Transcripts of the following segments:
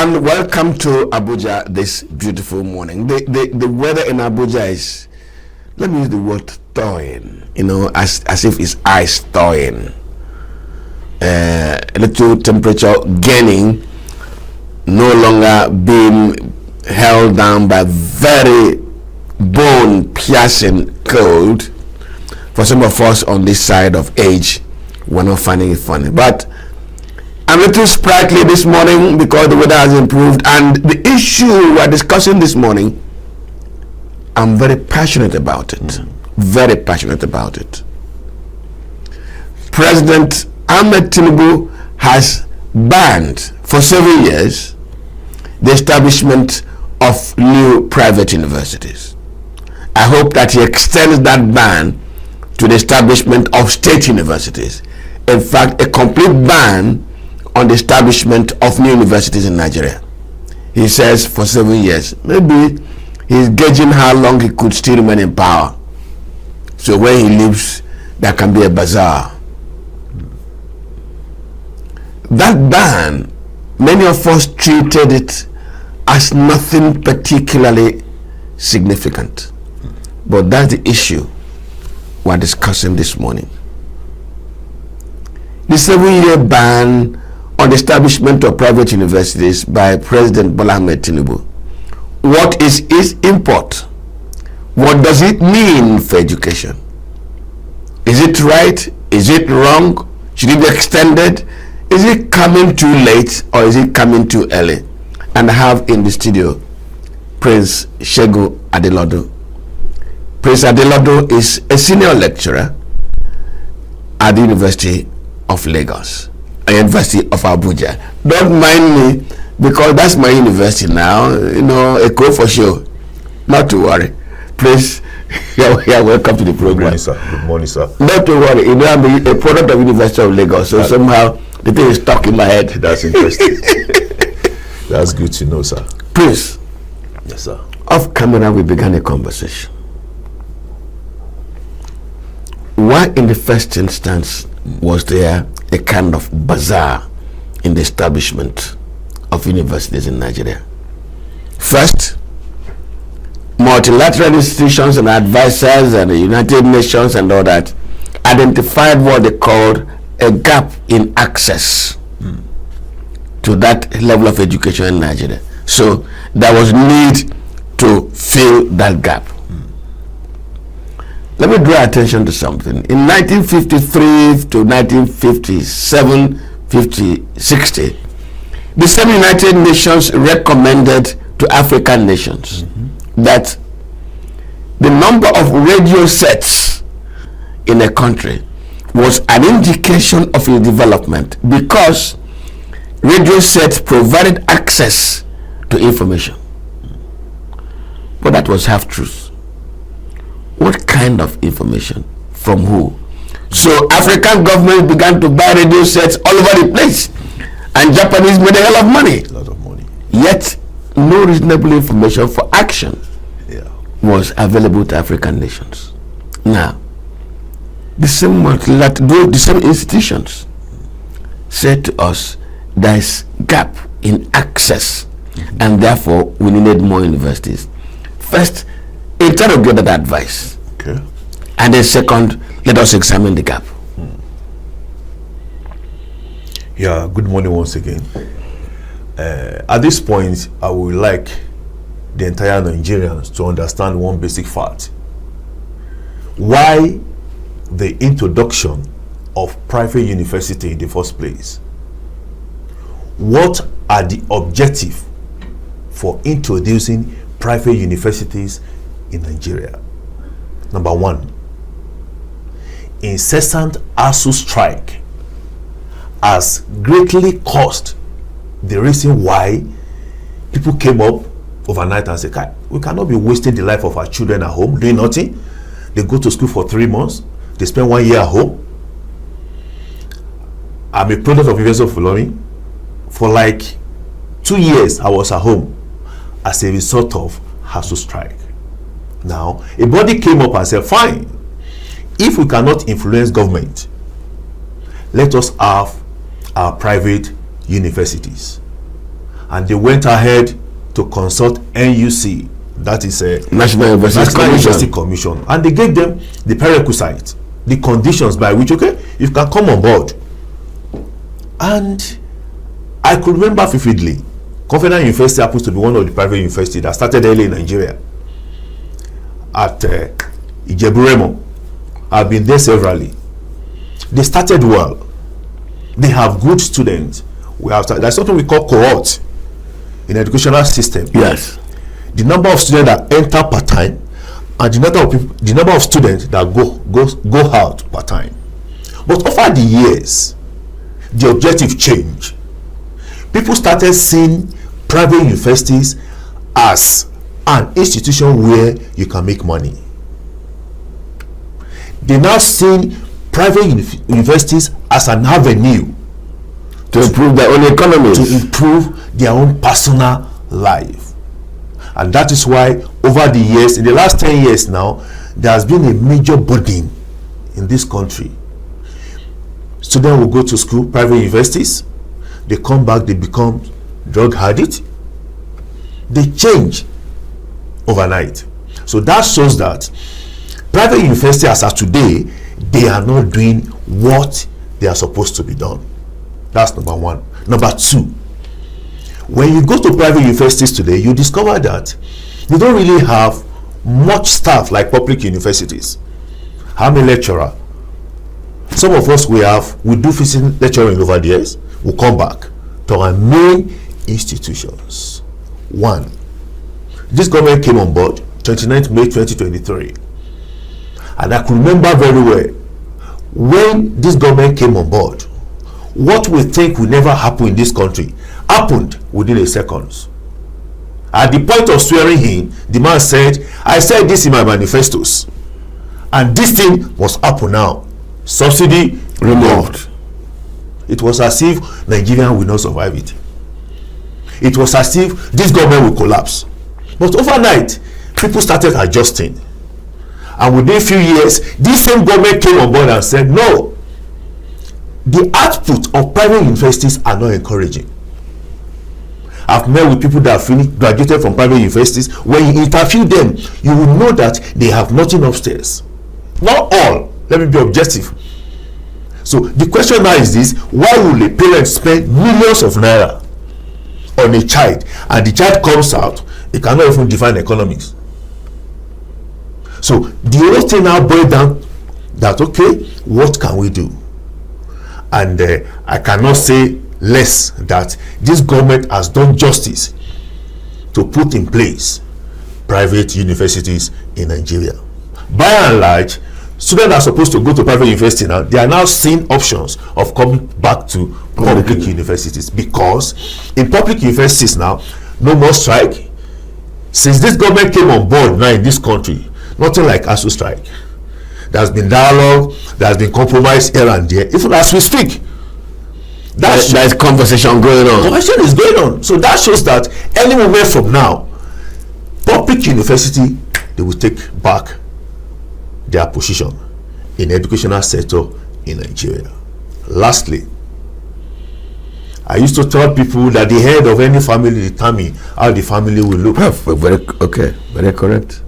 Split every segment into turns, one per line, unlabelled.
everyone, welcome to Abuja this beautiful morning. The weather in Abuja is, let me use the word thawing, as if it's ice thawing. A little temperature gaining, no longer being held down by very bone-piercing cold. For some of us on this side of age, we're not finding it funny. But I'm a little sprightly this morning because the weather has improved, and the issue we're discussing this morning, I'm very passionate about it. Very passionate about it. President Ahmed Tinubu has banned for several years the establishment of new private universities. I hope that he extends that ban to the establishment of state universities. In fact, a complete ban on the establishment of new universities in Nigeria. He says for several years. Maybe he's gauging how long he could still remain in power. So when he leaves, there can be a bazaar. That ban, many of us treated it as nothing particularly significant. But that's the issue we're discussing this morning. The 7-year ban on the establishment of private universities by President Bola Ahmed Tinubu. What is its import? What does it mean for education? Is it right? Is it wrong? Should it be extended? Is it coming too late or is it coming too early? And I have in the studio Prince Segun Adelodo. Prince Adelodo is a senior lecturer at the University of Lagos, a University of Abuja. Don't mind me because that's my university now, a call for sure. Not to worry. Please, you're welcome to the program.
Good morning, sir.
Not to worry. I'm a product of University of Lagos, so somehow the thing is stuck in my head.
That's interesting. That's good to know, sir.
Please.
Yes, sir.
Off camera, we began a conversation. Why in the first instance was there a kind of bazaar in the establishment of universities in Nigeria? First, multilateral institutions and advisors and the United Nations and all that identified what they called a gap in access to that level of education in Nigeria. So there was need to fill that gap. Let me draw attention to something. In 1953 to 1957, 60, the same United Nations recommended to African nations that the number of radio sets in a country was an indication of its development because radio sets provided access to information. But that was half truth. What kind of information? From who? So African governments began to buy radio sets all over the place, and Japanese made a hell of money.
A lot of money.
Yet no reasonable information for action was available to African nations. Now, the same institutions said to us there is gap in access, and therefore we needed more universities. First, interrogate that advice.
Okay.
And then second, let us examine the gap.
Yeah, good morning once again. At this point, I would like the entire Nigerians to understand one basic fact. Why the introduction of private university in the first place? What are the objectives for introducing private universities in Nigeria? Number one, incessant ASUU strike has greatly caused the reason why people came up overnight and said, we cannot be wasting the life of our children at home doing nothing. They go to school for 3 months, they spend 1 year at home. I'm a product of University of Fulani. For like 2 years I was at home as a result of ASUU strike. Now a body came up and said, fine, if we cannot influence government, let us have our private universities. and they went ahead to consult NUC, that is a
National
University Commission, and they gave them the prerequisites, the conditions by which, okay, you can come on board. And I could remember vividly, Covenant University happens to be one of the private universities that started early in Nigeria at Ijebu-Remo. I've been there severally. They started well. They have good students. There's something we call cohort in educational system.
Yes.
The number of students that enter part-time and the number of students that go out part-time. But over the years, the objective changed. People started seeing private universities as an institution where you can make money. They now see private universities as an avenue
to improve their own economies,
to improve their own personal life. And that is why over the years, in the last 10 years now, there has been a major burden in this country. Students will go to school, private universities, they come back, they become drug addicts, they change overnight. So that shows that private universities as of today, they are not doing what they are supposed to be done. That's number one. Number two, when you go to private universities today, you discover that you don't really have much staff like public universities. How many lecturers? Some of us we do physical lecturing over the years. We'll come back to our main institutions. One, this government came on board 29th May 2023, and I can remember very well when this government came on board, what we think will never happen in this country happened within a second. At the point of swearing in, the man said, I said this in my manifestos, and this thing must happen now. Subsidy removed. It was as if Nigeria will not survive it. It was as if this government will collapse. But overnight, people started adjusting. And within a few years, this same government came on board and said, no, the output of private universities are not encouraging. I've met with people that have graduated from private universities. When you interview them, you will know that they have nothing upstairs. Not all. Let me be objective. So the question now is this: why will a parent spend millions of naira on a child, and the child comes out, it cannot even define economics? So the whole thing now boils down that, okay, what can we do? And I cannot say less that this government has done justice to put in place private universities in Nigeria. By and large, students are supposed to go to private university now. They are now seeing options of coming back to public universities, because in public universities now, no more strike. Since this government came on board now in this country, nothing like ASU strike. There has been dialogue, there has been compromise here and there. Even as we speak, there is conversation going on. Conversation is going on. So that shows that any moment from now, public university, they will take back their position in the educational sector in Nigeria. Lastly, I used to tell people that the head of any family determine how the family will look.
Very correct.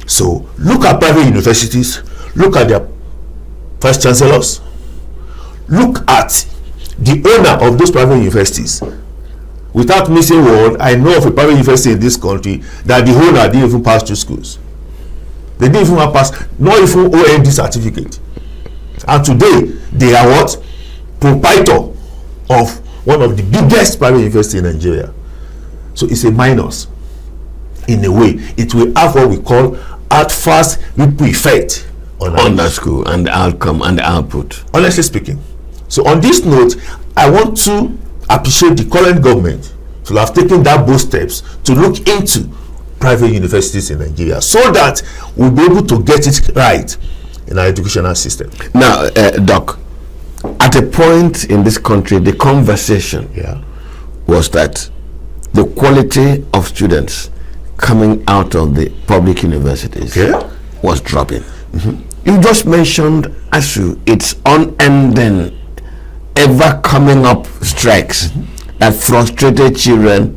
So look at private universities, look at their vice chancellors, look at the owner of those private universities. Without missing word, I know of a private university in this country that the owner didn't even pass through schools. They didn't even pass, not even OND certificate. And today, they are what? Proprietor of one of the biggest private universities in Nigeria. So it's a minus. In a way, it will have what we call adverse ripple effect on
the school and the outcome and the output.
Honestly speaking. So on this note, I want to appreciate the current government to have taken that bold steps to look into private universities in Nigeria, so that we'll be able to get it right in our educational system.
Now, Doc, at a point in this country, the conversation was that the quality of students coming out of the public universities was dropping. You just mentioned ASU, its unending, ever coming up strikes that frustrated children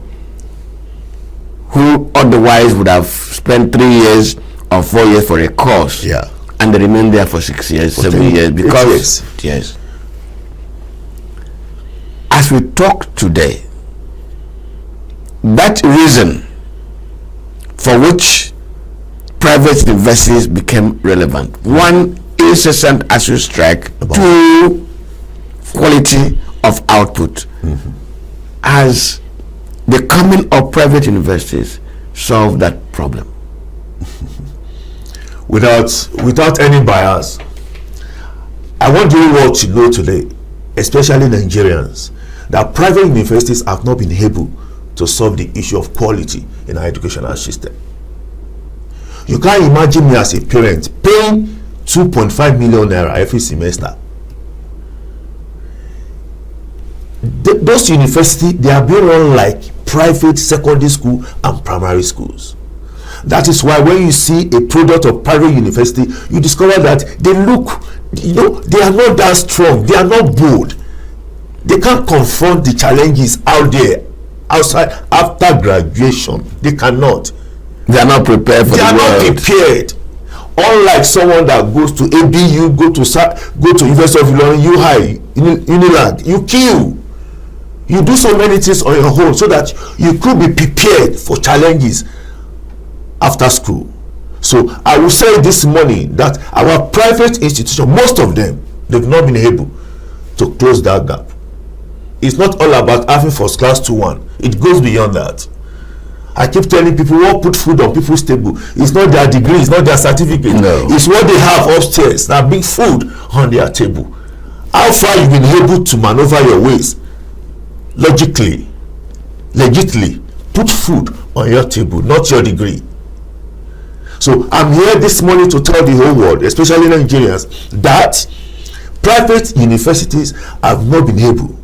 who otherwise would have spent 3 years or 4 years for a course,
Yeah.
and they remain there for 6 years, 7 years, because yes. As we talk today, that reason for which private universities became relevant, one, incessant ASU strike, two, quality of output, as the coming of private universities solve that problem?
Without any bias, I want you all to know today, especially Nigerians, that private universities have not been able to solve the issue of quality in our educational system. You can't imagine me as a parent paying 2.5 million naira every semester. Those universities, they are being run like private secondary school and primary schools. That is why when you see a product of private university, you discover that they look, they are not that strong, they are not bold, they can't confront the challenges out there outside after graduation. They cannot.
They are not prepared for
they
the
are
world.
not prepared. Unlike someone that goes to ABU, go to University of Ilorin, Unilag, you kill. You do so many things on your own so that you could be prepared for challenges after school. So I will say this morning that our private institutions, most of them, they've not been able to close that gap. It's not all about having first class 2-1. It goes beyond that. I keep telling people, what put food on people's table? It's not their degree, it's not their certificate.
No.
It's what they have upstairs, that big food on their table. How far you've been able to maneuver your ways logically, legitimately, put food on your table, not your degree. So I'm here this morning to tell the whole world, especially Nigerians, that private universities have not been able.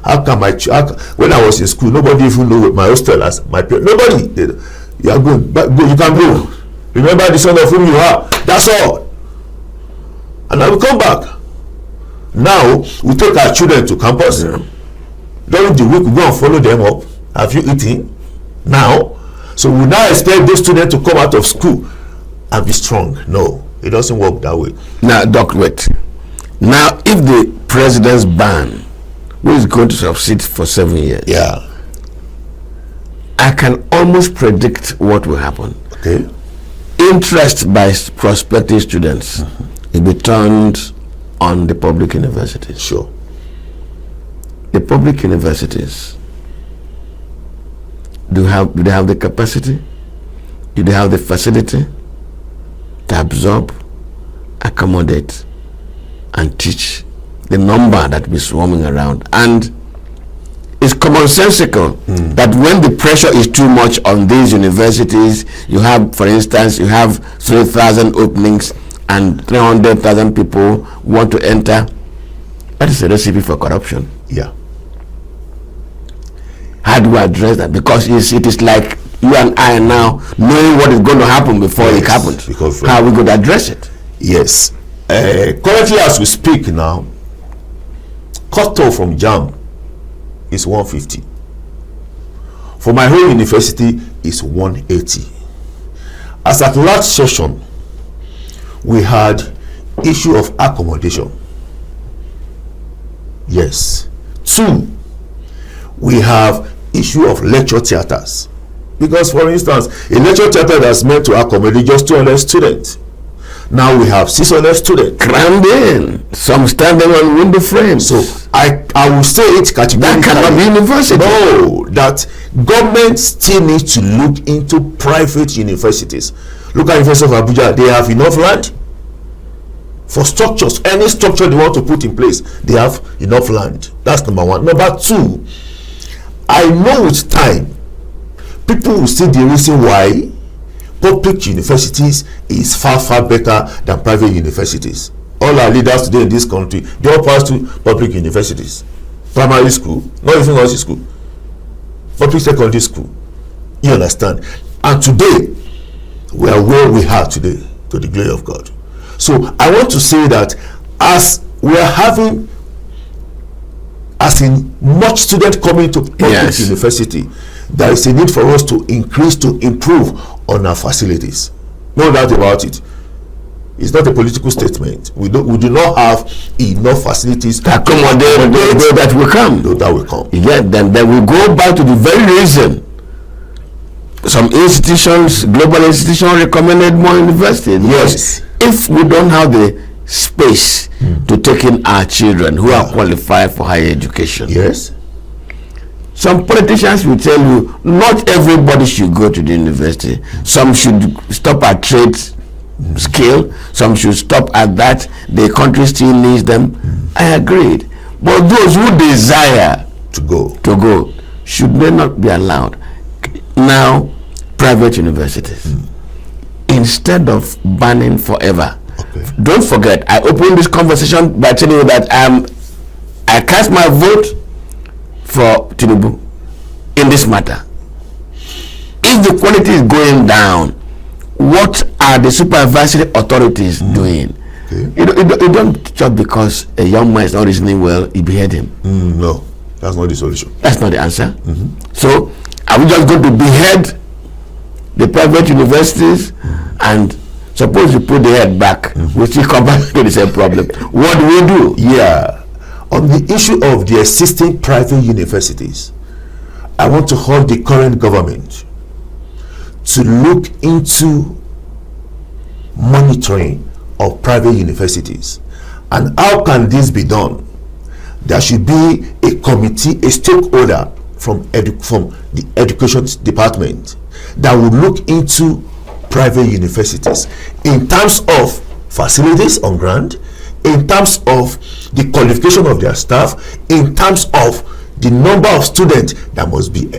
How come when I was in school, nobody even knew my hostel as my parents. Nobody. You are good, but go, you can go. Remember the son of whom you are. That's all. And I will come back. Now we take our children to campus. Yeah. During the week we go and follow them up. Have you eaten? Now, so we now expect those students to come out of school and be strong. No, it doesn't work that way.
Now, Doc, wait. Now, if the president's ban, who is going to succeed for 7 years,
yeah,
I can almost predict what will happen.
Okay.
Interest by prospective students will be turned on the public universities.
Sure.
The public universities, do they have the capacity? Do they have the facility to absorb, accommodate, and teach the number that will be swarming around? And it's commonsensical that when the pressure is too much on these universities, you have, for instance, you have 3,000 openings and 300,000 people want to enter. That is a recipe for corruption.
Yeah.
How do we address that? Because it is like you and I now knowing what is going to happen before it happens. Because how are we going to address it?
Yes. Currently, as we speak now, cutoff from JAM is 150. For my whole university is 180. As at last session, we had issue of accommodation. Yes. 2, we have issue of lecture theaters. Because, for instance, a lecture theater that's meant to accommodate just 200 students. Now we have 600 students
crammed in, some standing on window frames.
So I will say it categorically.
That cannot be university.
No, that government still needs to look into private universities. Look at University of Abuja. They have enough land for structures. Any structure they want to put in place, they have enough land. That's number 1. Number 2, I know with time people will see the reason why public universities is far better than private universities. All our leaders today in this country, they all pass to public universities. Primary school, not even nursery school, public secondary school. You understand? And today we are where we are today, to the glory of God. So I want to say that as we are having as in much students coming to public university, there is a need for us to improve on our facilities. No doubt about it. It's not a political statement. We do not have enough facilities
to accommodate that will come.
That will come.
Yeah, then we go back to the very reason some institutions, global institutions, recommended more universities.
Yes.
If we don't have the space to take in our children who are qualified for higher education.
Yes.
Some politicians will tell you not everybody should go to the university. Some should stop at trade skill. Some should stop at that. The country still needs them. I agreed. But those who desire
to
go should they not be allowed. Now, private universities, instead of banning forever. Don't forget, I opened this conversation by telling you that I cast my vote for Tinubu in this matter. If the quality is going down, what are the supervisory authorities doing? You don't just because a young man is not reasoning well, you behead him.
No, that's not the solution.
That's not the answer. So, are we just going to behead the private universities and suppose you put the head back, we still come back to the same problem? What do we do?
Yeah. On the issue of the existing private universities, I want to hold the current government to look into monitoring of private universities. And how can this be done? There should be a committee, a stakeholder from the education department that would look into private universities in terms of facilities on ground, in terms of the qualification of their staff, in terms of the number of students that must be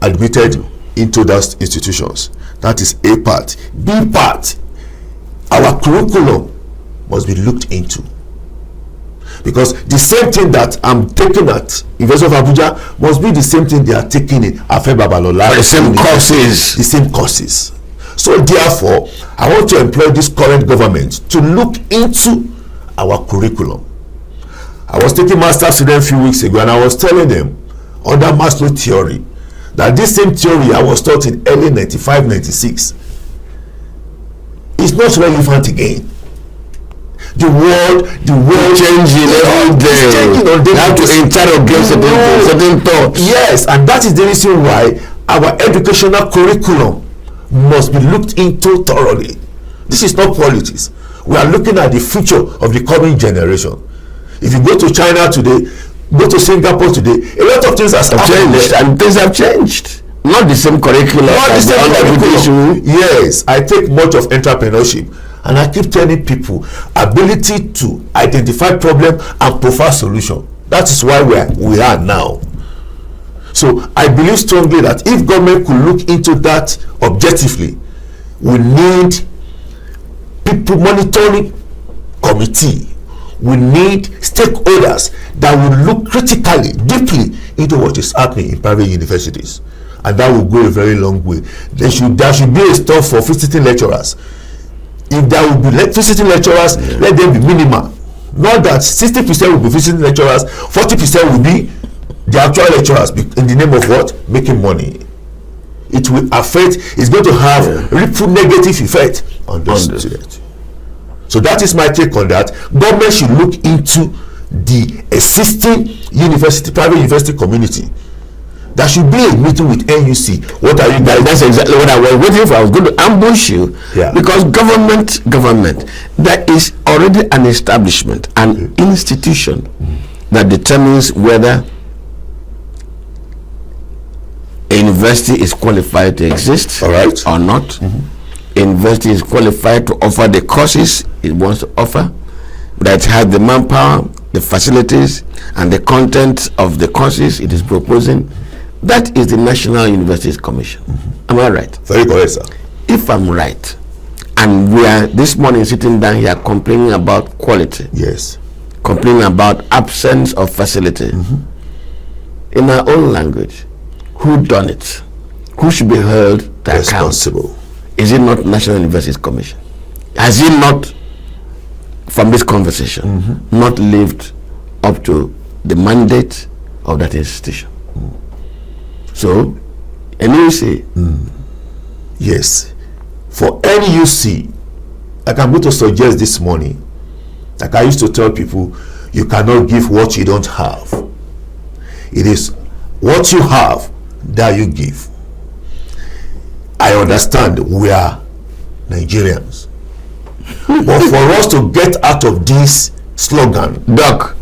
admitted into those institutions. That is A part. B part, our curriculum must be looked into. Because the same thing that I'm taking at University of Abuja must be the same thing they are taking in Afe Babalola.
The same courses.
The same courses. So therefore, I want to employ this current government to look into our curriculum. I was taking master students a few weeks ago and I was telling them under Maslow theory that this same theory I was taught in early 95, 96 is not relevant again. The world
changing every day. You have to interrogate certain thoughts.
Yes, and that is the reason why our educational curriculum must be looked into thoroughly. This is not politics. We are looking at the future of the coming generation. If you go to China today, go to Singapore today, a lot of things have changed,
and things have changed. Not the same curriculum.
Not the same curriculum. Yes, I take much of entrepreneurship, and I keep telling people ability to identify problem and provide solution. That is why we are now. So I believe strongly that if government could look into that objectively, we need people monitoring committee. We need stakeholders that will look critically, deeply into what is happening in private universities, and that will go a very long way. There should be a stop for visiting lecturers. If there will be visiting lecturers, let them be minimal. Not that 60% will be visiting lecturers, 40% will be the actual lecturers in the name of what? Making money. It will affect, it's going to have ripple negative effect on the students. So that is my take on that. Government should look into the existing private university community. There should be a meeting with NUC. What are you guys?
That's exactly what I was waiting for. I was going to ambush you. Because government, there is already an establishment, an institution that determines whether a university is qualified to exist or not. University is qualified to offer the courses it wants to offer, that has the manpower, the facilities, and the content of the courses it is proposing. That is the National Universities Commission. Am I right?
Very correct, sir.
If I'm right, and we are this morning sitting down here complaining about quality, complaining about absence of facility, in our own language, who done it? Who should be held to
responsible?
Is it not National Universities Commission? Has it not, from this conversation, not lived up to the mandate of that institution. So, NUC.
Yes. For NUC, like I'm going to suggest this morning, like I used to tell people, you cannot give what you don't have. It is what you have that you give. I understand we are Nigerians. But for us to get out of this slogan,
Doc,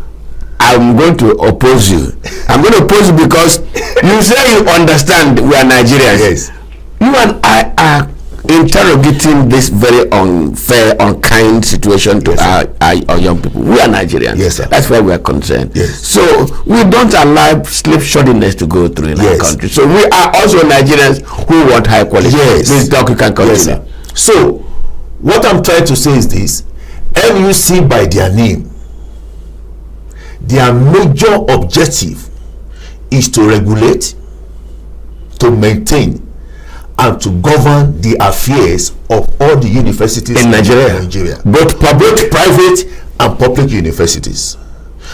I'm going to oppose you. I'm going to oppose you because you say you understand we are Nigerians.
Yes.
You and I are interrogating this very unfair, unkind situation to our young people. We are Nigerians.
Yes, sir.
That's why we are concerned.
Yes.
So we don't allow slipshodinness to go through in our country. So we are also Nigerians who want high quality.
Yes.
Please, Doc, you can continue.
Yes, sir. So what I'm trying to say is this: NUC, by their name, their major objective is to regulate, to maintain, and to govern the affairs of all the universities
in Nigeria.
Both private and public universities.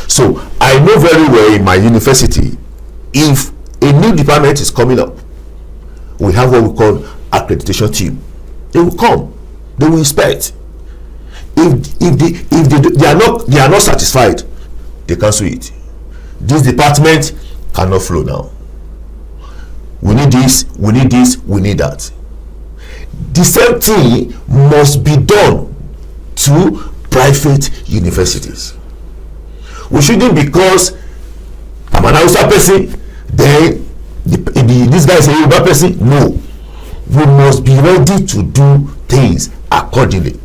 So I know very well in my university, if a new department is coming up, we have what we call accreditation team. They will come, they will inspect. If they are not satisfied, they cancel it. This department cannot flow now. We need this, we need this, we need that. The same thing must be done to private universities. We shouldn't, because I'm an Hausa person, then this guy is a Yoruba person. No. We must be ready to do things accordingly.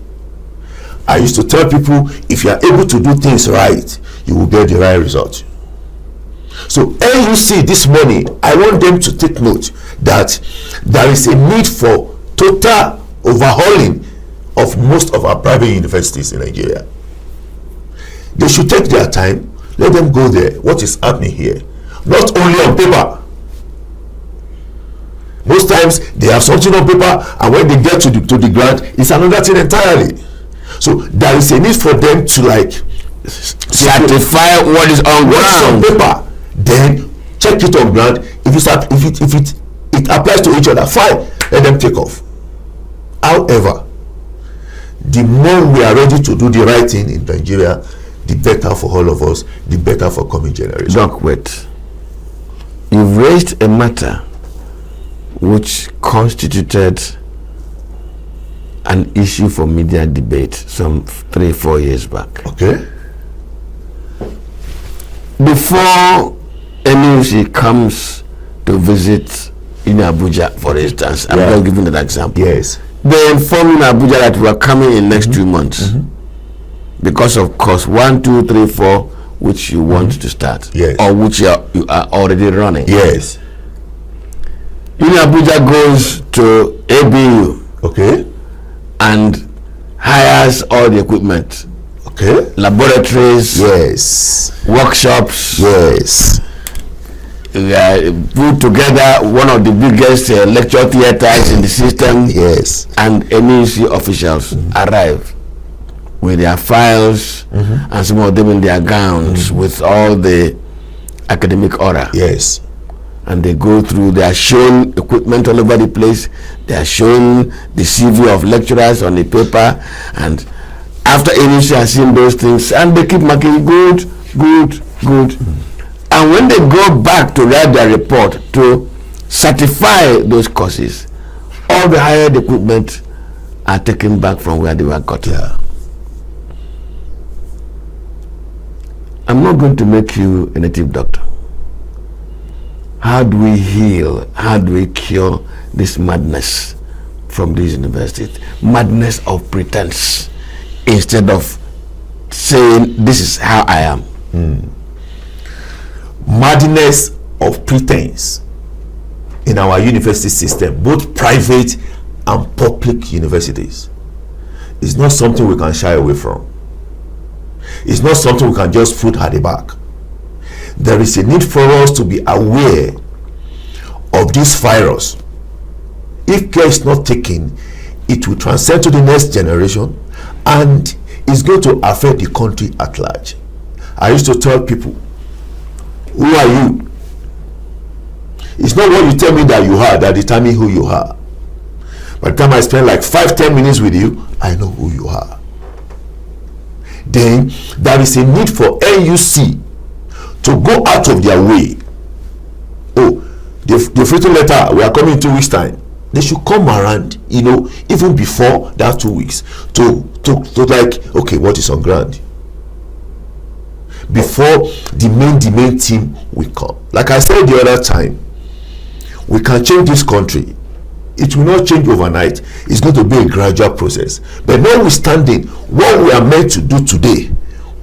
I used to tell people, if you are able to do things right, you will get the right result. So NUC this morning, I want them to take note that there is a need for total overhauling of most of our private universities in Nigeria. They should take their time, let them go there. What is happening here? Not only on paper. Most times they have something on paper, and when they get to the ground, it's another thing entirely. So there is a need for them to
certify what is on ground.
Paper, then check it on ground. If it applies to each other, fine, let them take off. However, the more we are ready to do the right thing in Nigeria, the better for all of us, the better for coming generations.
Doc, wait. You've raised a matter which constituted an issue for media debate some 3-4 years back.
Okay.
Before NUC comes to visit in Abuja, for instance, I'm just giving that example.
Yes.
They informed in Abuja that we are coming in next 2 months because of course 1, 2, 3, 4, which you want to start,
yes,
or which you are already running.
Yes.
In Abuja goes to ABU,
okay,
and hires all the equipment.
Okay.
Laboratories.
Yes.
Workshops.
Yes.
Put together one of the biggest lecture theaters in the system.
Yes.
And NUC officials arrive with their files and some of them in their gowns with all the academic aura.
Yes.
And they go through, they are shown equipment all over the place, they are shown the CV of lecturers on the paper, and after NUC has seen those things, and they keep marking good. And when they go back to write their report to certify those courses, all the hired equipment are taken back from where they were gotten.
Yeah.
I'm not going to make you a native doctor. How do we heal? How do we cure this madness from these universities? Madness of pretense, instead of saying this is how I am.
Madness of pretense in our university system, both private and public universities, is not something we can shy away from. It's not something we can just put at the back. There is a need for us to be aware of this virus. If care is not taken, it will transcend to the next generation and is going to affect the country at large. I used to tell people, Who are you? It's not what you tell me that you are that determine who you are. By the time I spend like 5-10 minutes with you, I know who you are. Then there is a need for NUC to go out of their way. Oh, they've written letter, we are coming in 2 weeks time. They should come around, even before that 2 weeks to like, okay, what is on ground? Before the main team will come. Like I said the other time, we can change this country. It will not change overnight. It's going to be a gradual process. But notwithstanding what we are meant to do today,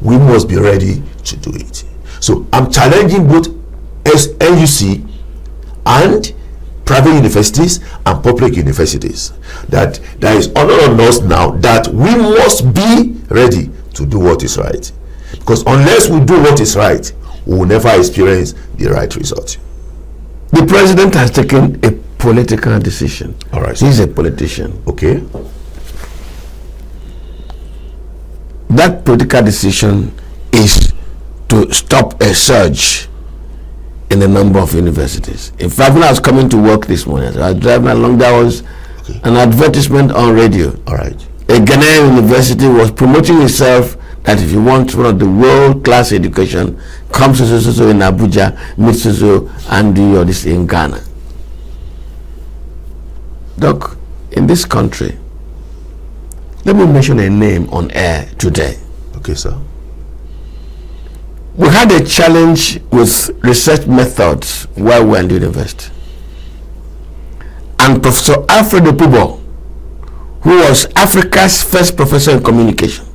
we must be ready to do it. So I'm challenging both NUC and private universities and public universities that there is honor on us now that we must be ready to do what is right. Because unless we do what is right, we will never experience the right result.
The president has taken a political decision.
All right.
He's a politician.
Okay.
That political decision is to stop a surge in the number of universities. In fact, when I was coming to work this morning, I was driving along, there was an advertisement on radio.
All right.
A Ghanaian university was promoting itself that if you want one of the world-class education, come to so in Abuja, meet so and do your this in Ghana. Doc, in this country, let me mention a name on air today.
Okay, sir.
We had a challenge with research methods while we were in the university. And Professor Alfredo Pubo, who was Africa's first professor in communication,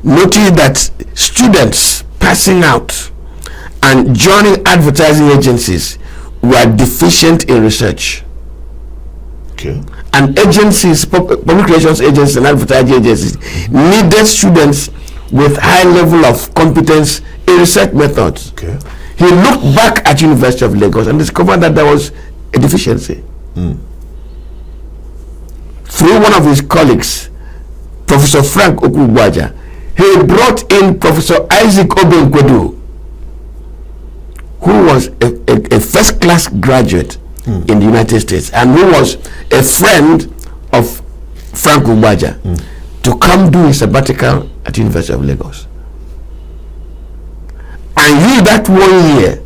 noticed that students passing out and joining advertising agencies were deficient in research.
Okay.
And agencies, public relations agencies and advertising agencies needed students with high level of competence in research methods.
Okay.
He looked back at University of Lagos and discovered that there was a deficiency. Through one of his colleagues, Professor Frank Okugwaja, he brought in Professor Isaac Obenkwedu, who was a first-class graduate in the United States and who was a friend of Frank Okugwaja, to come do a sabbatical at University of Lagos. And use that 1 year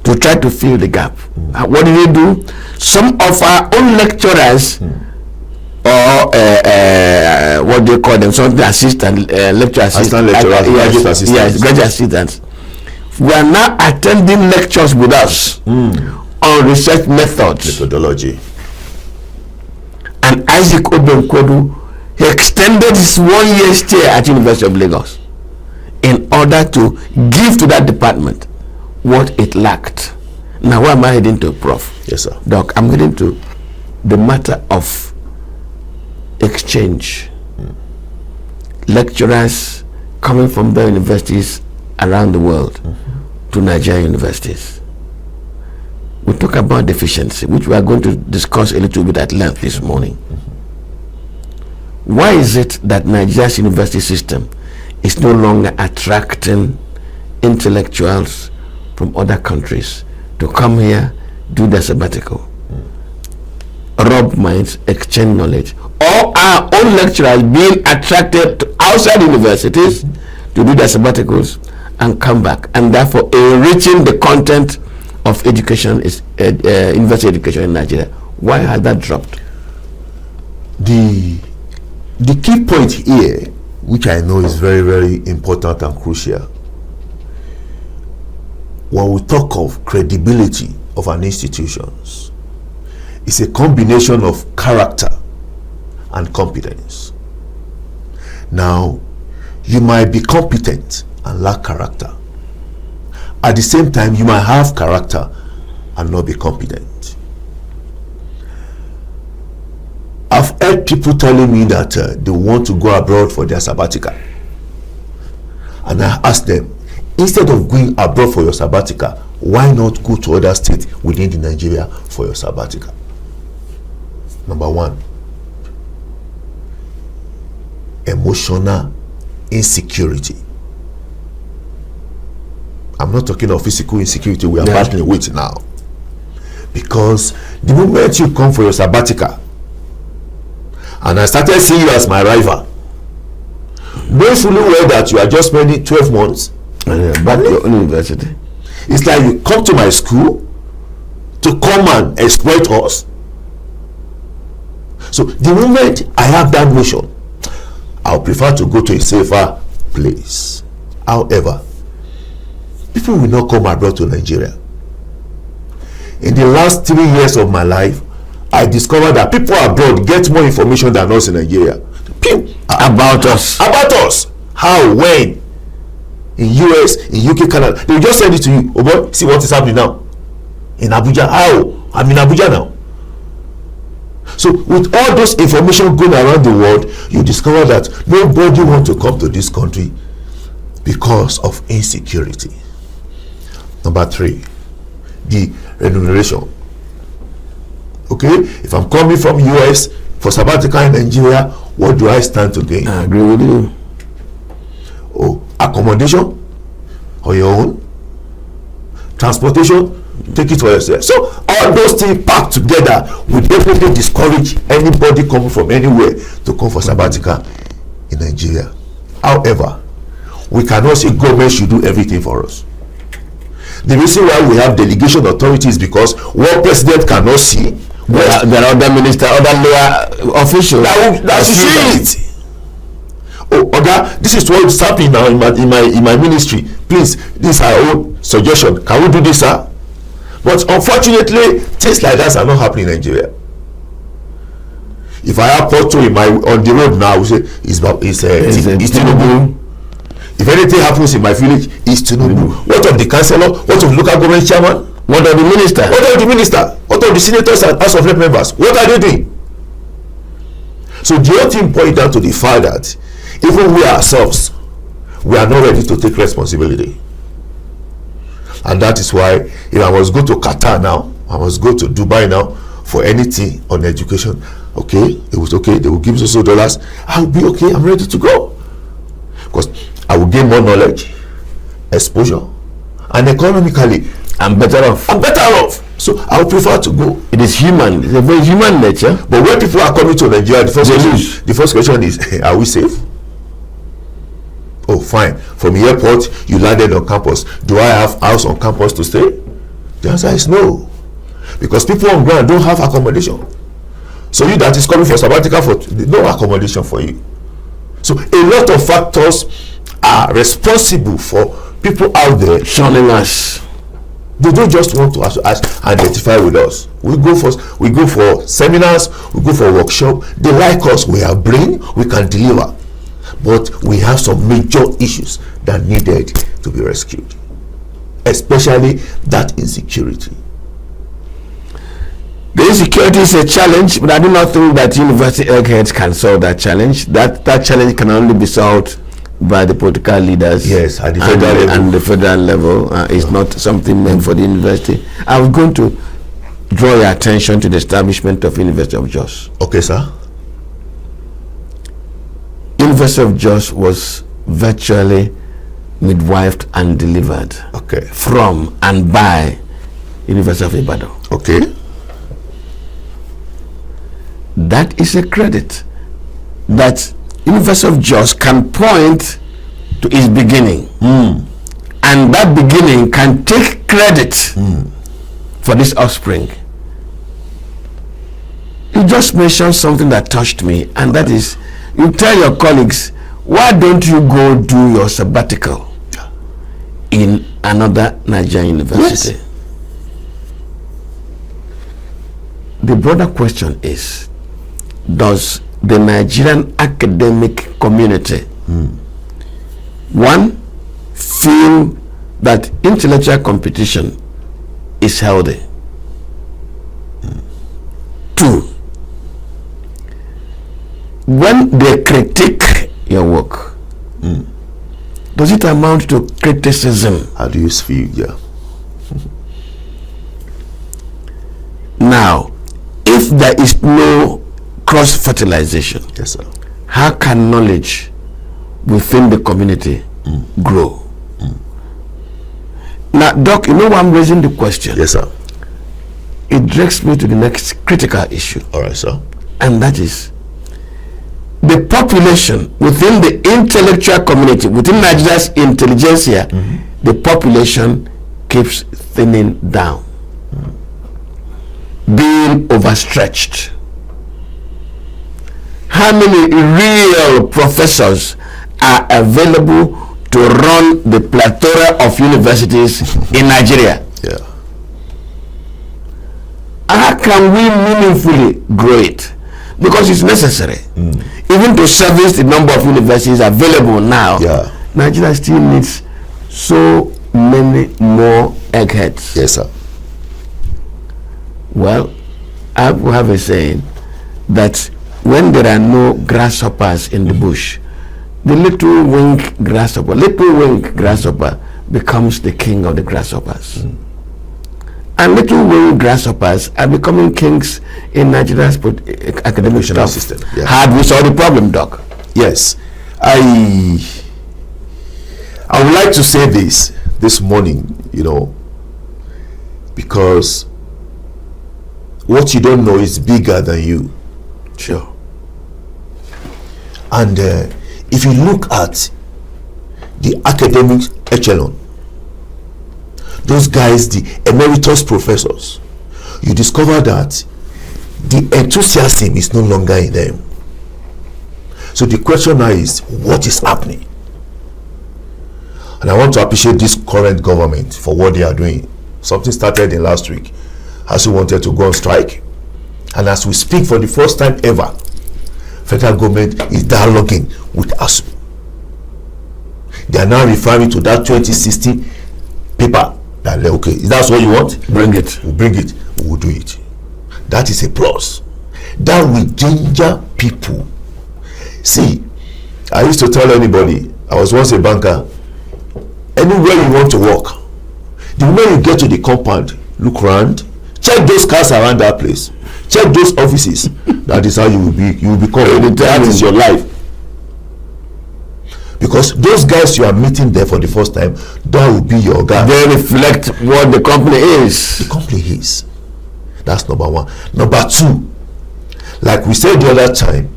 to try to fill the gap. What did he do? Some of our own lecturers, or what they call them, something assistant, lecture assistant, graduate assistants, were now attending lectures with us on research methodology. And Isaac Obenkwedu, he extended his 1 year stay at University of Lagos in order to give to that department what it lacked. Now, why am I heading to, Prof?
Yes, sir.
Doc, I'm heading to the matter of exchange. Lecturers coming from the universities around the world to Nigerian universities. We talk about deficiency, which we are going to discuss a little bit at length this morning. Why is it that Nigeria's university system is no longer attracting intellectuals from other countries to come here, do their sabbatical, rub minds, exchange knowledge, or our own lecturers being attracted to outside universities to do their sabbaticals and come back, and therefore enriching the content of education, is university education in Nigeria? Why has that dropped?
The key point here, which I know is very, very important and crucial, when we talk of credibility of an institutions, it's a combination of character and competence. Now, you might be competent and lack character. At the same time, you might have character and not be competent. I've heard people telling me that they want to go abroad for their sabbatical. And I ask them, instead of going abroad for your sabbatical, why not go to other states within the Nigeria for your sabbatical? Number one, emotional insecurity. I'm not talking of physical insecurity we are battling with now. Because the moment you come for your sabbatical, and I started seeing you as my rival, knowing fully well that you are just spending 12 months
back to your own university.
It's like you come to my school to come and exploit us. So the moment I have that notion, I'll prefer to go to a safer place. However, people will not come abroad to Nigeria. In the last 3 years of my life, I discovered that people abroad get more information than us in Nigeria.
About us.
About us. How? When? In US, in UK, Canada. They will just send it to you. Oh boy, see what is happening now. In Abuja. How? I'm in Abuja now. So with all those information going around the world, you discover that nobody wants to come to this country because of insecurity. Number 3, the remuneration. Okay, if I'm coming from US for sabbatical in Nigeria, what do I stand to gain?
I agree with you.
Oh, accommodation on your own, transportation, take it for yourself. So all those things packed together will definitely discourage anybody coming from anywhere to come for sabbatical in Nigeria. However, we cannot say government should do everything for us. The reason why we have delegation authority is because what president cannot see,
there are other ministers, other lower officials
that should see it. Oh, Oga, this is what is happening now in my ministry. Please, this is our own suggestion. Can we do this, sir? But unfortunately, things like that are not happening in Nigeria. If I have pothole on the road now, we say it's Tinubu. If anything happens in my village, it's Tinubu. What of the councillor? What of the local government chairman?
What of the minister?
What of the minister? What of the senators and House of Rep members? What are they doing? So the whole thing points down to the fact that even we ourselves, we are not ready to take responsibility. And that is why if I must go to Qatar now, I must go to Dubai now for anything on education, okay, it was okay, they will give us $, I'll be okay, I'm ready to go. Because I will gain more knowledge, exposure, and economically
I'm better off.
So I would prefer to go.
It is human. It's a very human nature.
But when people are coming to Nigeria, the first question is, are we safe? Oh, fine. From the airport, you landed on campus. Do I have house on campus to stay? The answer is no. Because people on ground don't have accommodation. So you that is coming for sabbatical, no accommodation for you. So a lot of factors are responsible for people out there
shunning us.
They don't just want to identify with us. We go for seminars, we go for workshop. They like us. We have brain, we can deliver, but we have some major issues that needed to be rescued, especially that insecurity.
The insecurity is a challenge, but I do not think that university eggheads can solve that challenge. That challenge can only be solved by the political leaders.
Yes, at the federal level.
And the federal level. It's not something meant for the university. I was going to draw your attention to the establishment of University of Jos.
Okay, sir.
University of Jos was virtually midwifed and delivered.
Okay.
From and by University of Ibadan.
Okay.
That is a credit that University of Jos can point to its beginning, and that beginning can take credit for this offspring. You just mentioned something that touched me, and that is, you tell your colleagues, why don't you go do your sabbatical in another Nigerian university? Yes. The broader question is, does the Nigerian academic community one, feel that intellectual competition is healthy? Two, when they critique your work, does it amount to criticism?
How do you feel? Yeah.
Now, if there is no cross-fertilization,
yes, sir,
how can knowledge within the community grow? Now, Doc, you know why I'm raising the question?
Yes, sir.
It directs me to the next critical issue.
All right, sir.
And that is the population within the intellectual community, within Nigeria's intelligentsia, the population keeps thinning down, being overstretched. How many real professors are available to run the plethora of universities in Nigeria?
Yeah.
How can we meaningfully grow it? Because it's necessary. Even to service the number of universities available now,
Yeah.
Nigeria still needs so many more eggheads.
Yes, sir.
Well, I will have a saying that when there are no grasshoppers in the bush, the little wing grasshopper becomes the king of the grasshoppers. And little wing grasshoppers are becoming kings in Nigeria's academic
system. Yeah.
Had we solved the problem, Doc?
Yes. I would like to say this morning, because what you don't know is bigger than you.
Sure.
And if you look at the academic echelon, those guys, the emeritus professors, you discover that the enthusiasm is no longer in them. So the question now is, what is happening? And I want to appreciate this current government for what they are doing. Something started in last week. ASUU wanted to go on strike, and as we speak, for the first time ever, federal government is dialoguing with ASUU. They are now referring to that 2016 paper. That, okay, if that's what you want,
bring it.
We'll bring it. We'll do it. That is a plus. That will ginger people. See, I used to tell anybody, I was once a banker, anywhere you want to work, the moment you get to the compound, look around, check those cars around that place, check those offices. That is how you will be. You will become. That is your life. Because those guys you are meeting there for the first time, that will be your guy.
They reflect what the company is.
The company is. That's number one. Number two, like we said the other time,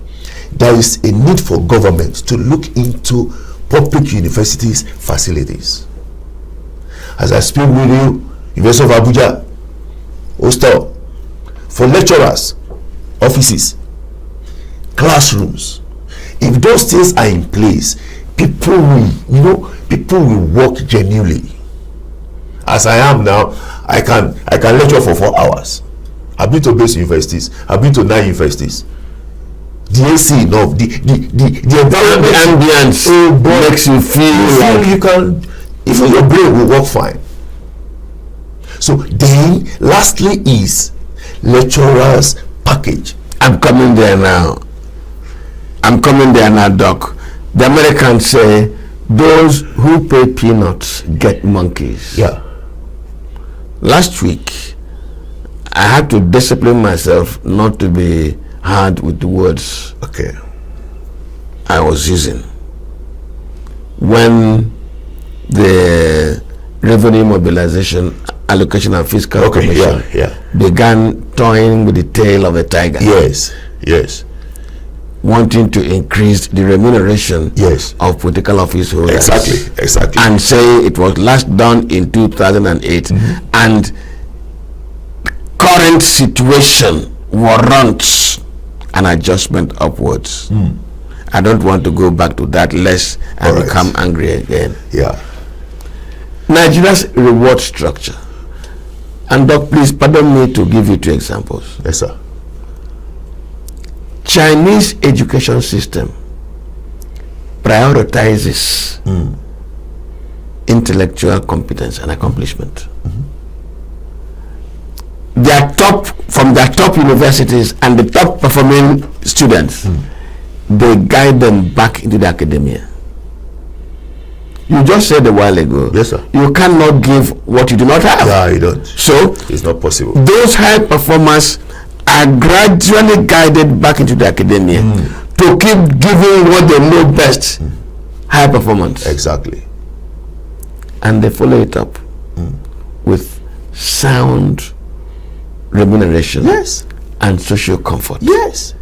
there is a need for government to look into public universities facilities. As I speak with you, University of Abuja, hostel, for lecturers, offices, classrooms. If those things are in place, people will work genuinely. As I am now, I can lecture for 4 hours. I've been to base universities. I've been to 9 universities. The AC enough. The environment,
the ambience makes you feel like
you can. Even your brain will work fine. So then, lastly, is lecturers package.
I'm coming there now, Doc. The Americans say those who pay peanuts get monkeys.
Yeah.
Last week, I had to discipline myself not to be hard with the words I was using. When the Revenue Mobilization, Allocation and Fiscal Commission began toying with the tail of a tiger.
Yes.
Wanting to increase the remuneration of political office holders.
Exactly.
And say it was last done in 2008. And current situation warrants an adjustment upwards. I don't want to go back to that lest I become angry again.
Yeah.
Nigeria's reward structure. And Doc, please pardon me to give you 2 examples.
Yes, sir.
Chinese education system prioritizes intellectual competence and accomplishment. From their top universities and the top performing students, they guide them back into the academia. You just said a while ago,
yes, sir,
you cannot give what you do not have.
Yeah, you don't.
So
it's not possible.
Those high performers are gradually guided back into the academia to keep giving what they know best, high performance.
Exactly.
And they follow it up with sound remuneration,
Yes.
and social comfort.
Yes.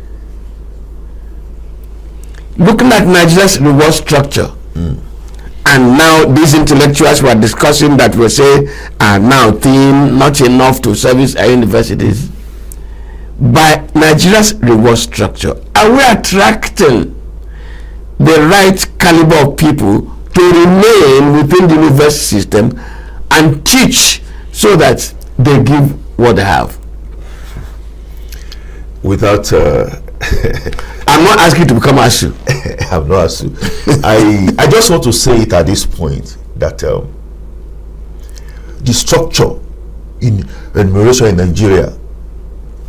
Looking at Nigeria's reward structure, and now these intellectuals were discussing that we say are now thin, not enough to service our universities. By Nigeria's reward structure, are we attracting the right caliber of people to remain within the university system and teach so that they give what they have?
Without
I'm not asking you to become ASU.
I'm not ASU. I just want to say it at this point that the structure in remuneration in Nigeria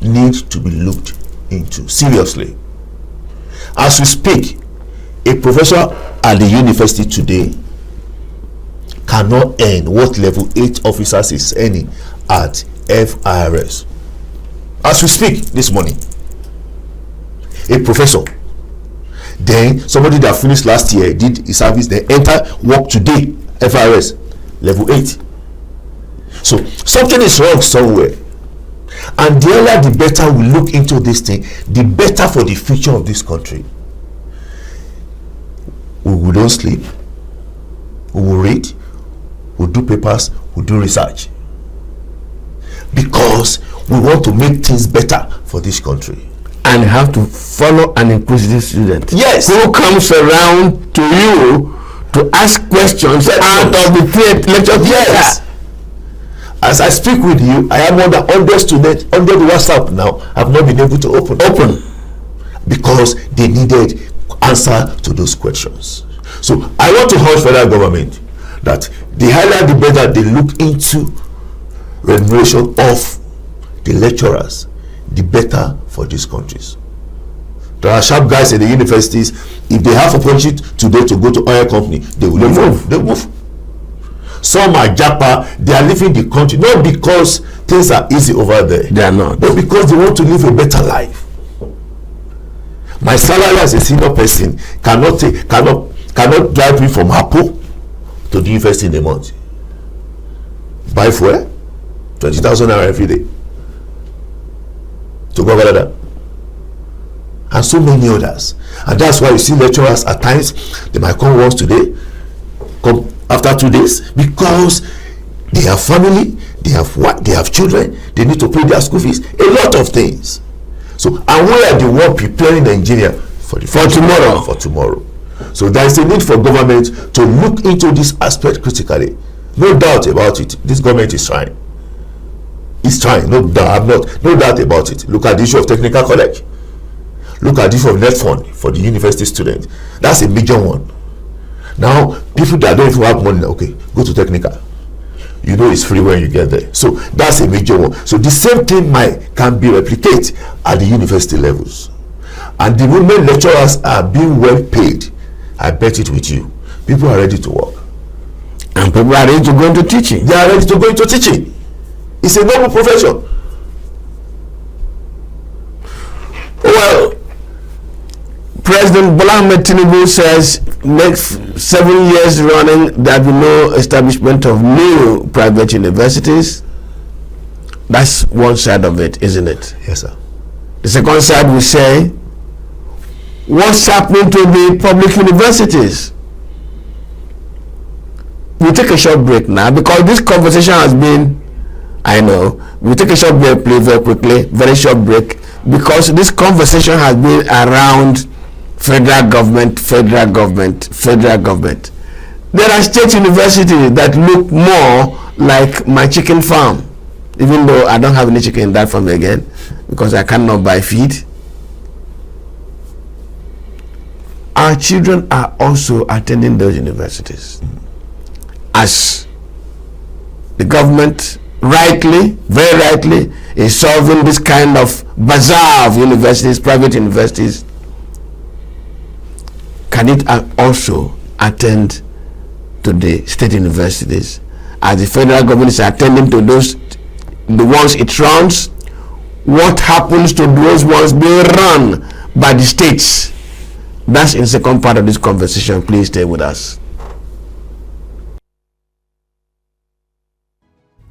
needs to be looked into seriously. As we speak, a professor at the university today cannot earn what level 8 officers is earning at FIRS. As we speak this morning, a professor, then somebody that finished last year, did his service, they enter work today, FIRS level 8. So something is wrong somewhere, and the earlier the better we look into this thing, the better for the future of this country. We don't sleep, we will read, we'll do papers, we'll do research, because we want to make things better for this country.
And have to follow an inquisitive student.
Yes.
Who comes around to you to ask questions out of the lecture theater.
Yes. As I speak with you, I have more than 100 students under the WhatsApp now. I've not been able to open because they needed answer to those questions. So I want to urge federal government that the higher the better they look into remuneration of the lecturers, the better for these countries. There are sharp guys in the universities. If they have opportunity today to go to oil company, they will move. They move. Some are japa. They are leaving the country not because things are easy over there.
They are not.
But because they want to live a better life. My salary as a senior person cannot drive me from Hapo to the university in a month. Buy fuel, 20,000 naira every day to go over that, and so many others. And that's why you see lecturers at times, they might come once today, come after 2 days, because they have family, they have what, they have children, they need to pay their school fees, a lot of things. So, and we are the one preparing Nigeria for tomorrow. So there is a need for government to look into this aspect critically. No doubt about it. This government is trying. It's trying, no doubt about it. Look at the issue of technical college. Look at the issue of net fund for the university student. That's a major one. Now, people that don't even have money, okay, go to technical. You know it's free when you get there. So that's a major one. So the same thing can be replicated at the university levels. And the moment lecturers are being well paid, I bet it with you, people are ready to work.
And people are ready to go into teaching.
They are ready to go into teaching. It's a noble profession.
Well, President Bola Ahmed Tinubu says next 7 years running there will be no establishment of new private universities. That's one side of it, isn't it?
Yes, sir.
The second side will say, what's happening to the public universities? We'll take a short break now because this conversation has been, I know, we'll take a short break, please, very quickly, very short break, because this conversation has been around federal government. There are state universities that look more like my chicken farm, even though I don't have any chicken in that farm again because I cannot buy feed. Our children are also attending those universities. As the government rightly, very rightly, is solving this kind of bazaar of universities, private universities, can it also attend to the state universities as the federal government is attending to those, the ones it runs? What happens to those ones being run by the states? That's in the second part of this conversation. Please stay with us.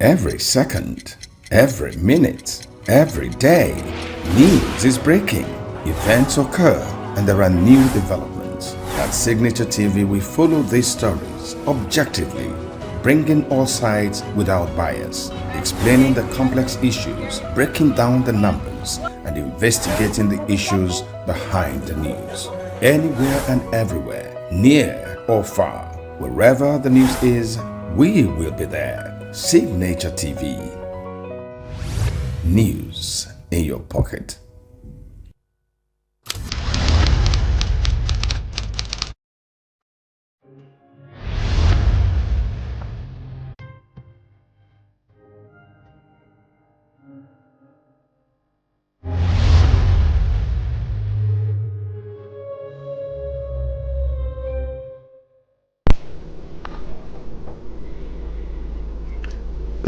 Every second, every minute, every day, news is breaking. Events occur and there are new developments. At Signature TV, we follow these stories objectively, bringing all sides without bias, explaining the complex issues, breaking down the numbers, and investigating the issues behind the news. Anywhere and everywhere, near or far, wherever the news is, we will be there. Signature TV. News in your pocket.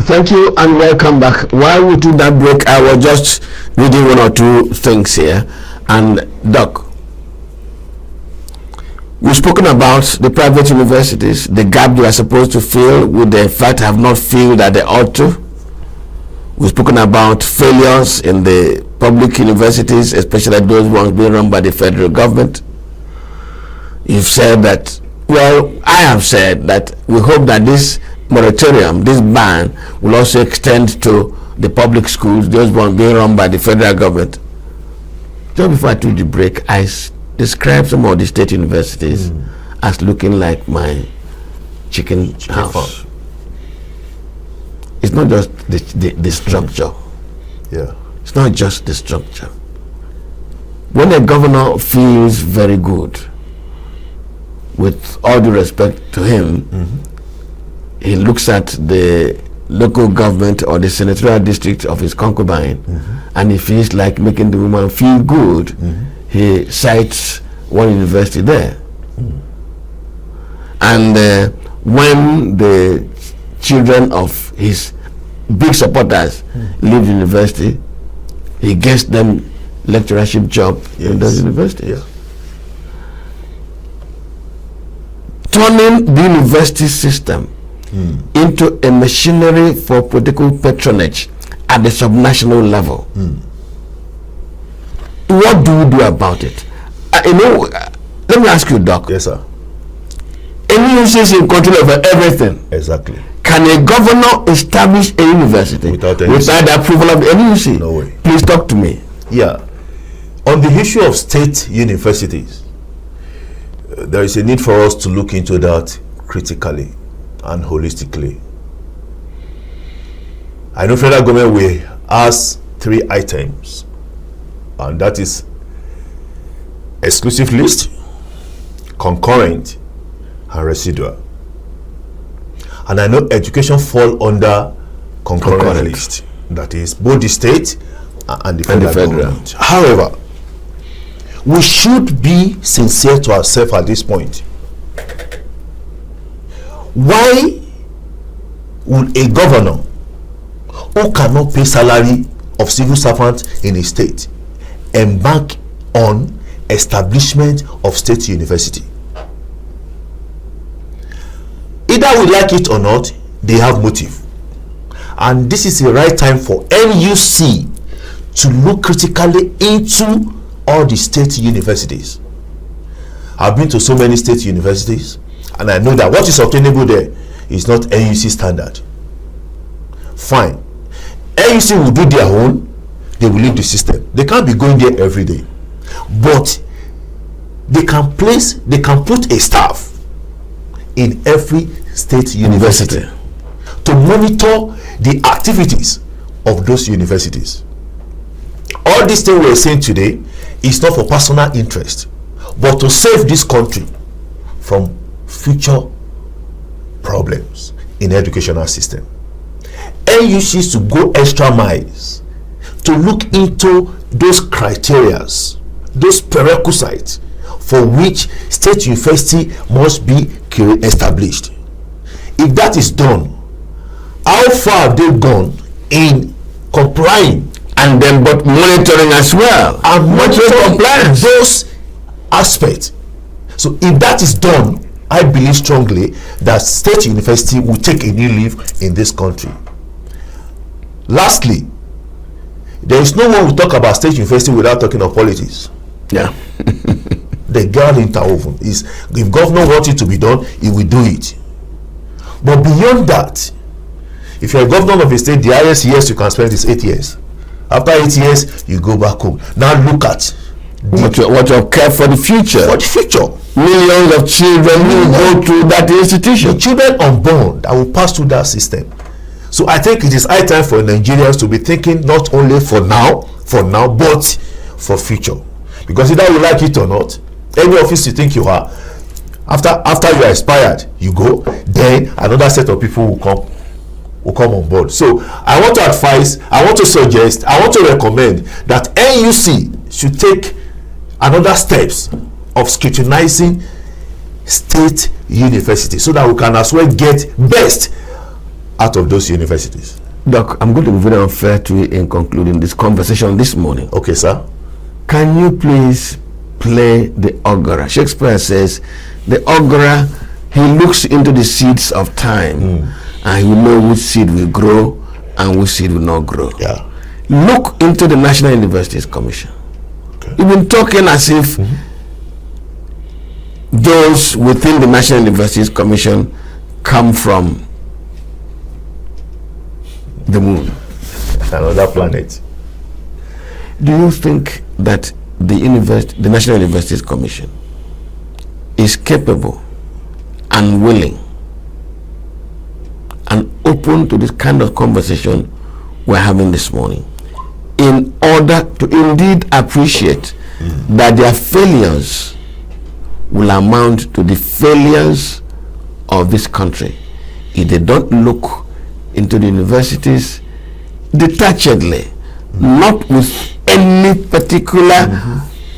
Thank you and welcome back. While we do that break, I was just reading one or two things here. And Doc, we've spoken about the private universities, the gap they are supposed to fill, which they in fact have not filled that they ought to. We've spoken about failures in the public universities, especially those ones being run by the federal government. You've said that, well, I have said that we hope that this moratorium, this ban, will also extend to the public schools, those ones being run by the federal government. Just before I took the break, I described some of the state universities as looking like my chicken house. Farm. It's not just the structure.
Yeah.
It's not just the structure. When a governor feels very good, with all due respect to him, he looks at the local government or the senatorial district of his concubine, and he feels like making the woman feel good. He cites one university there. And when the children of his big supporters leave the university, he gets them lecturership job in those universities.
Yeah.
Turning the university system into a machinery for political patronage at the subnational level. What do we do about it? Let me ask you, Doc.
Yes, sir.
NUC is in control over everything.
Exactly.
Can a governor establish a university without the approval of the NUC?
No way.
Please talk to me.
Yeah. On the issue of state universities, there is a need for us to look into that critically and holistically. I know federal government will ask 3 items, and that is exclusive list, concurrent, and residual. And I know education fall under concurrent list. That is both the state and the federal government. However, we should be sincere to ourselves at this point. Why would a governor who cannot pay salary of civil servants in a state embark on establishment of state university? Either we like it or not, they have motive. And this is the right time for NUC to look critically into all the state universities. I've been to so many state universities, and I know that what is obtainable there is not NUC standard. Fine. NUC will do their own, they will leave the system. They can't be going there every day. But they can put a staff in every state university to monitor the activities of those universities. All these things we're saying today is not for personal interest, but to save this country from future problems in the educational system. NUC is to go extra miles to look into those criterias, those prerequisites for which state university must be established. If that is done, how far have they gone in complying?
And then but monitoring as well,
and monitoring
compliance,
those aspects. So if that is done, I believe strongly that state university will take a new leaf in this country. Lastly, there is no one who talk about state university without talking of politics.
Yeah.
The girl interwoven is, if governor wants it to be done, he will do it. But beyond that, if you're a governor of a state, the highest years you can spend is 8 years. After 8 years, you go back home. Now look at
what you care for the future.
For the future.
Millions of children will go through that institution.
The children unborn that will pass through that system. So I think it is high time for Nigerians to be thinking not only for now, but for future. Because either you like it or not, any office you think you are, after you are expired, you go, then another set of people will come on board. So I want to advise, I want to suggest, I want to recommend that NUC should take another steps of scrutinizing state universities so that we can as well get best out of those universities.
Doc, I'm going to be very unfair to you in concluding this conversation this morning.
Okay, sir.
Can you please play the augurer? Shakespeare says, the augurer, he looks into the seeds of time and he will know which seed will grow and which seed will not grow.
Yeah.
Look into the National Universities Commission.
Okay.
You've been talking as if those within the National Universities Commission come from the moon.
Another planet.
Do you think that the National Universities Commission is capable and willing and open to this kind of conversation we're having this morning, in order to indeed appreciate that their failures will amount to the failures of this country if they don't look into the universities detachedly, not with any particular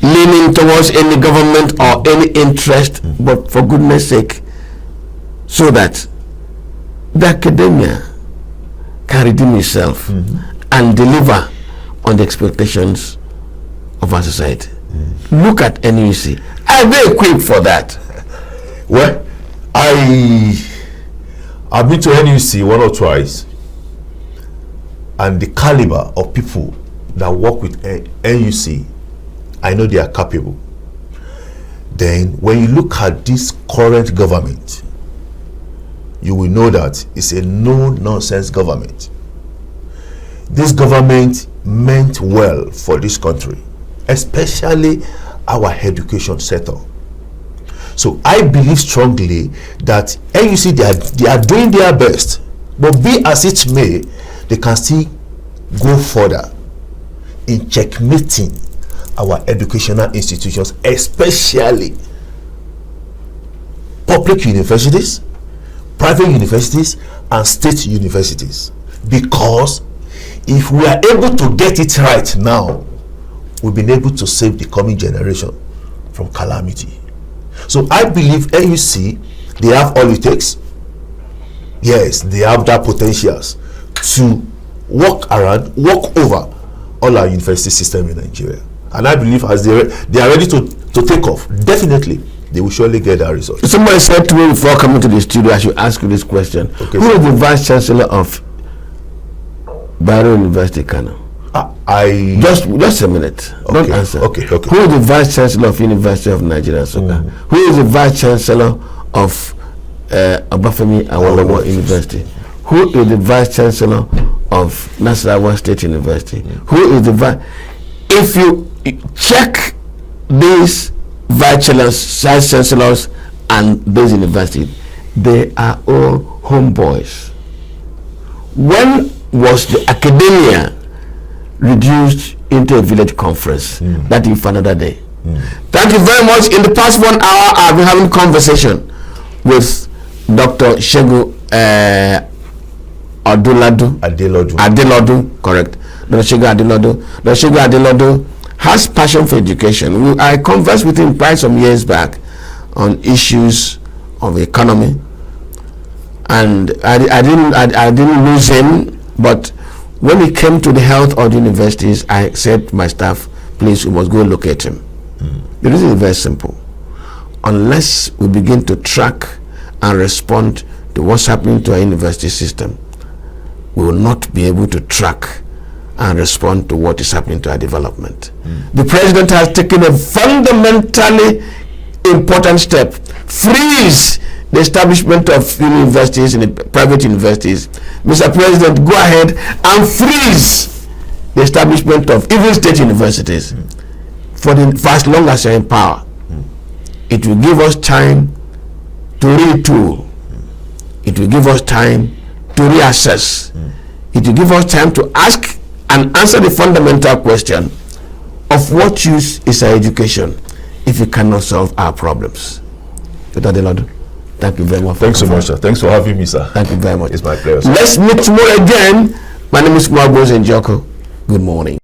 leaning towards any government or any interest, but for goodness sake, so that the academia can redeem itself and deliver on the expectations of our society. Look at NUC. Are they equipped for that?
Well, I've been to NUC one or twice, and the caliber of people that work with NUC, I know they are capable. Then when you look at this current government, you will know that it's a no-nonsense government. This government meant well for this country, especially our education sector. So I believe strongly that NUC, they are doing their best, but be as it may, they can still go further in checkmating our educational institutions, especially public universities, private universities, and state universities. Because if we are able to get it right now, we've been able to save the coming generation from calamity. So I believe NUC, they have all it takes. Yes, they have that potentials to walk over all our university system in Nigeria. And I believe as they are ready to take off, definitely they will surely get that result.
Somebody said to me before coming to the studio, I should ask you this question.
Okay,
who is the Vice Chancellor of Bayero University, Kano? Just a minute.
Okay,
don't answer.
Okay.
Who is the Vice Chancellor of University of Nigeria, Soka? Who is the Vice Chancellor of Obafemi Awolowo University? Who is the Vice Chancellor of Nasarawa State University? Who is the Vice? If you check these Vice Chancellors and those universities, they are all homeboys. When was the academia reduced into a village conference? That is for another day. Thank you very much. In the past 1 hour, I've been having conversation with Dr. Shegu Adelodu, correct. Dr. Shegu Adelodu has passion for education. I conversed with him quite some years back on issues of economy, and I didn't lose him. But when it came to the health of the universities, I said to my staff, please, we must go locate him. The reason is very simple. Unless we begin to track and respond to what's happening to our university system, we will not be able to track and respond to what is happening to our development. The president has taken a fundamentally important step: freeze the establishment of universities and private universities. Mr. President, go ahead and freeze the establishment of even state universities for as long as you're in power. It will give us time to retool. It will give us time to reassess. It will give us time to ask and answer the fundamental question of what use is our education if it cannot solve our problems. Dr. Adeladu, thank you very much.
Thanks so much, sir. Thanks for having me, sir.
Thank you very much.
It's my pleasure, sir.
Let's meet tomorrow again. My name is Mwagboz Njoko. Good morning.